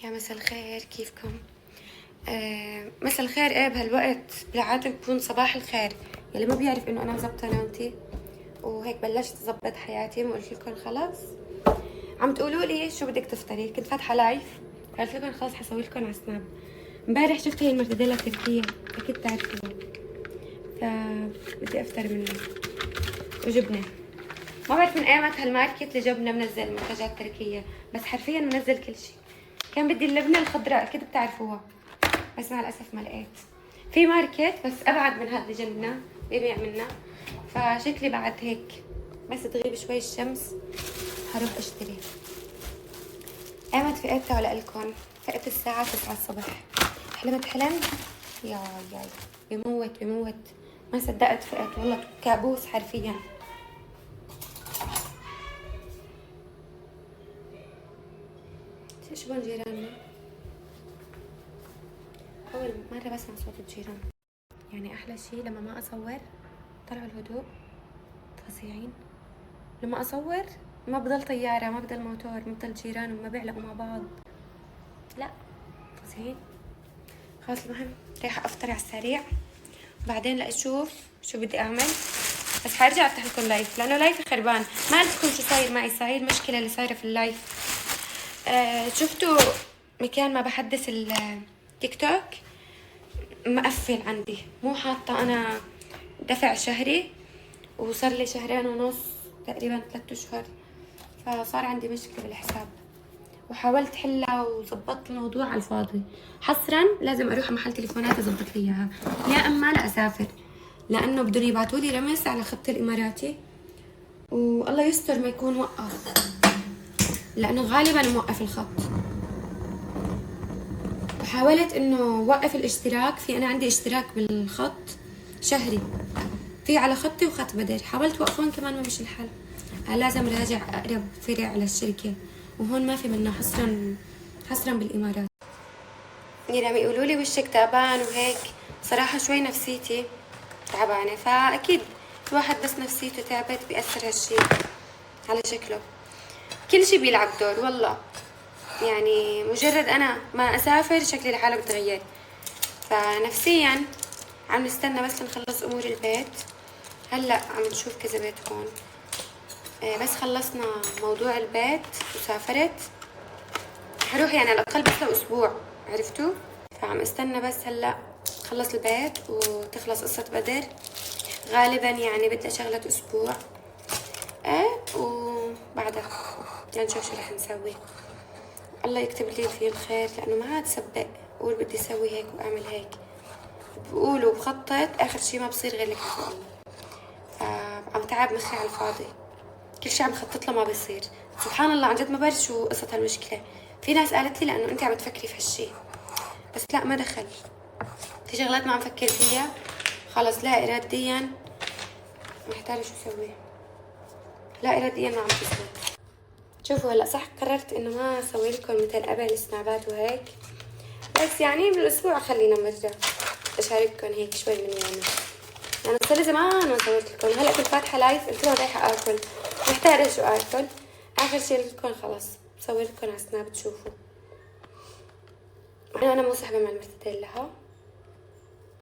يا مساء الخير، كيفكم؟ مساء الخير. ايه بهالوقت بالعادة بكون صباح الخير. يلي ما بيعرف انه انا مزبطة نومتي وهيك بلشت اظبط حياتي. ما قلت لكم خلاص؟ عم تقولوا لي شو بدك تفطري؟ كنت فاتحة لايف قلت لكم خلاص حسوي لكم على سناب. امبارح شفت هي المرتديلا التركية، اكيد تعرفوها، فبدي افطر منها وجبنة. ما بعرف من ايمت هالماركت اللي جبنا منزل منتجات تركية، بس حرفيا منزل كل شيء. كان بدي اللبنة الخضراء، اكيد بتعرفوها، بس مع الاسف ما لقيت. في ماركت بس ابعد من هذا اللي جنبنا بيبيع منه، فشكلي بعد هيك بس تغيب شوي الشمس هروح اشتري. ايمت فقت ولا لكم؟ فقت الساعة 9 الصبح. حلمت حلم يا بموت. ما صدقت فقت، والله كابوس حرفيا. شو بون جيراننا؟ أول مرة بسمع صوت الجيران، يعني أحلى شي لما ما أصور طلعوا الهدوء فظيعين. لما أصور ما بضل طيارة، ما بضل موتور، ما بضل جيران وما بيعلقوا مع بعض، لا فظيعين. خلاص المهم رايحة أفطر على السريع وبعدين لأشوف شو بدي أعمل. بس حارجع أفتح لكم لايف لأنه لايفي خربان. ما عرفتكم شو صاير معي، صاير المشكلة اللي صايرة في اللايف. شفتوا مكان ما بحدث التيك توك مقفل عندي، مو حاطة أنا دفع شهري، وصار لي 2.5 تقريبا 3 أشهر، فصار عندي مشكلة بالحساب وحاولت حلها وزبطت الموضوع على الفاضي. حصرا لازم اروح محل تليفونات اظبط لي اياها، يا اما لا اسافر، لانه بدهم يبعتوا لي رمز على خط الاماراتي، والله يستر ما يكون وقف، لانه غالبا موقف الخط. وحاولت انه وقف الاشتراك، في انا عندي اشتراك بالخط شهري في على خطي وخط بدر، حاولت وقفهم كمان ما مشي الحال. لازم راجع اقرب فرع للشركه، وهون ما في منه، حصرا بالامارات. يعني عم يقولوا لي وشك تعبان وهيك، صراحه شوي نفسيتي تعبانه، فاكيد الواحد بس نفسيته تعبت بيأثر هالشي على شكله. كل شي بيلعب دور والله، يعني مجرد انا ما اسافر شكلي الحالة بتغير. فنفسيا عم نستنى بس نخلص امور البيت. هلا عم نشوف كذا بيت هون. بس خلصنا موضوع البيت وسافرت، حروح يعني على الاقل بس لاسبوع، عرفتوا؟ فعم استنى بس هلا خلص البيت وتخلص قصة بدر، غالبا يعني بدها شغلة اسبوع. وبعدها يعني نشوف شو رح نسوي. الله يكتب لي فيه الخير، لانه ما عاد سبق اقول بدي اسوي هيك واعمل هيك، بقول وبخطط اخر شي ما بصير غير اللي كتبه الله. فعم تعب مخي على الفاضي، كل شي عم خطط له ما بيصير. سبحان الله، عن جد ما بعرف شو قصة هالمشكلة. في ناس قالت لي لانه انت عم تفكري في هالشي، بس لا ما دخل. في شغلات ما عم فكر فيها خلص لا اراديا محتاجة شو اسوي، لا اراديا ما عم تزبط. شوفوا هلا صح قررت انه ما اسوي لكم مثل قبل سنابات وهيك، بس يعني بالاسبوع خلينا مرة اشارككم هيك شوي من يومي. يعني صار لي زمان ما سويت لكم. هلا كنت فاتحة لايف قلت لهم رايحة اكل، محتاجة شو اكل. اخر شي قلت لكم خلص بصور لكم على سناب تشوفوا. انا مو صاحبة مع المرتديلا ها.